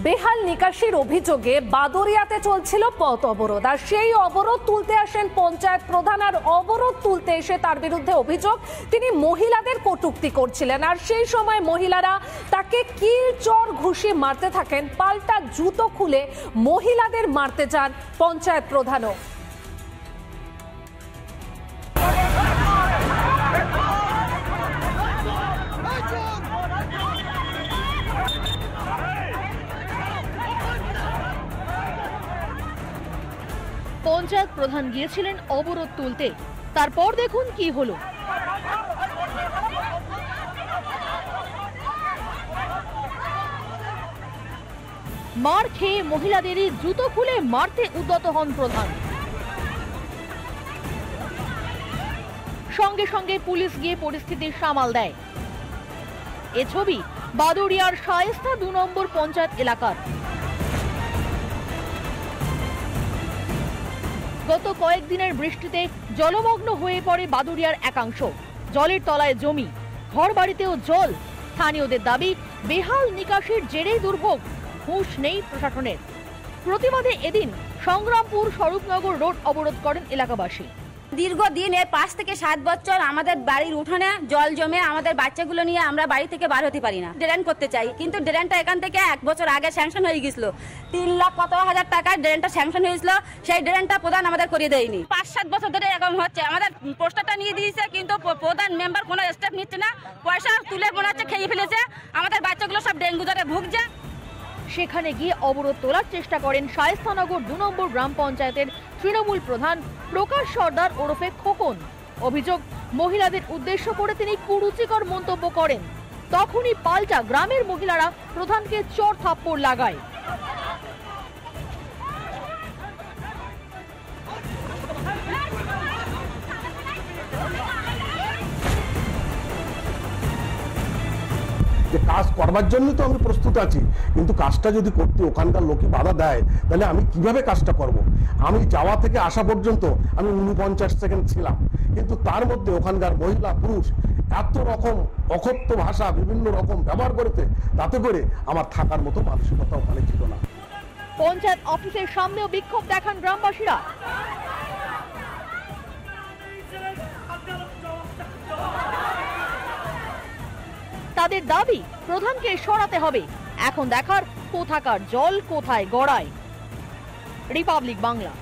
বেহাল নিকাশির অভিযোগে বাদুড়িয়াতে চলছিল পথ অবরোধ, আর সেই অবরোধ তুলতে আসেন পঞ্চায়েত প্রধান। আর অবরোধ তুলতে এসে তার বিরুদ্ধে অভিযোগ তিনি মহিলাদের কটূক্তি করছিলেন, আর সেই সময় মহিলারা তাকে কিল চর ঘুষি মারতে থাকেন। পাল্টা জুতো খুলে মহিলাদের মারতে যান পঞ্চায়েত প্রধানও। পঞ্চায়েত প্রধান গিয়েছিলেন অবরোধ তুলতে, তারপর দেখুন কি হলো। মার খেয়ে মহিলাদেরই জুতো খুলে মারতে উদ্যত হন প্রধান। সঙ্গে সঙ্গে পুলিশ গিয়ে পরিস্থিতি সামাল দেয়। এ ছবি বাদুড়িয়ার শায়েস্তা ২ নম্বর পঞ্চায়েত এলাকার। গত কয়েকদিনের বৃষ্টিতে জলমগ্ন হয়ে পড়ে বাদুড়িয়ার একাংশ। জলের তলায় জমি, ঘর বাড়িতেও জল। স্থানীয়দের দাবি, বেহাল নিকাশির জেরেই দুর্ভোগ, হুঁশ নেই প্রশাসনের। প্রতিবাদে এদিন সংগ্রামপুর স্বরূপনগর রোড অবরোধ করেন এলাকাবাসী। দীর্ঘদিন ৫ থেকে ৭ বছর আমাদের বাড়ির উঠোনে জল জমে আমাদের বাচ্চাগুলো নিয়ে আমরা বাড়ি থেকে বার হতে পারি না। ড্রেন করতে চাই, কিন্তু ড্রেনটা এখান থেকে ১ বছর আগে স্যাংশন হয়ে গেছিল। ৩ লাখ কত হাজার টাকায় ড্রেনটা স্যাংশন হয়েছিল, সেই ড্রেনটা প্রধান আমাদের করে দেয়নি। ৫-৭ বছর ধরে এরকম হচ্ছে। আমাদের পোস্টারটা নিয়ে দিয়েছে, কিন্তু প্রধান মেম্বার কোনো স্টেপ নিচ্ছে না। পয়সা তুলে মনে হচ্ছে খেয়ে ফেলেছে। আমাদের বাচ্চাগুলো সব ডেঙ্গু জ্বরে ভুগছে। সেখানে গিয়ে অবরোধ তোলার চেষ্টা করেন শায়েস্তানগর ২ নম্বর গ্রাম পঞ্চায়েতের তৃণমূল প্রধান প্রকাশ সর্দার ওরফে খোকন। অভিযোগ, মহিলাদের উদ্দেশ্য করে তিনি কুরুচিকর মন্তব্য করেন। তখনই পাল্টা গ্রামের মহিলারা প্রধানকে চড় থাপ্পড় লাগায়। কাজ করবার জন্য তো আমি প্রস্তুত আছি, কিন্তু কাজটা যদি করতে ওখানকার লোকে বাধা দেয়, তাহলে আমি কিভাবে কাজটা করব? আমি যাওয়া থেকে আসা পর্যন্ত আমি ৪৯ সেকেন্ড ছিলাম, কিন্তু তার মধ্যে ওখানকার মহিলা পুরুষ এত রকম অকথ্য ভাষা বিভিন্ন রকম ব্যবহার করেছে, তাতে করে আমার থাকার মতো মানসিকতা ওখানে ছিল না। পঞ্চায়েত অফিসের সামনেও বিক্ষোভ দেখান গ্রামবাসীরা। তাদের দাবি, প্রধানকে সরাতে হবে। এখন দেখার কোথাকার জল কোথায় গড়ায়। রিপাবলিক বাংলা।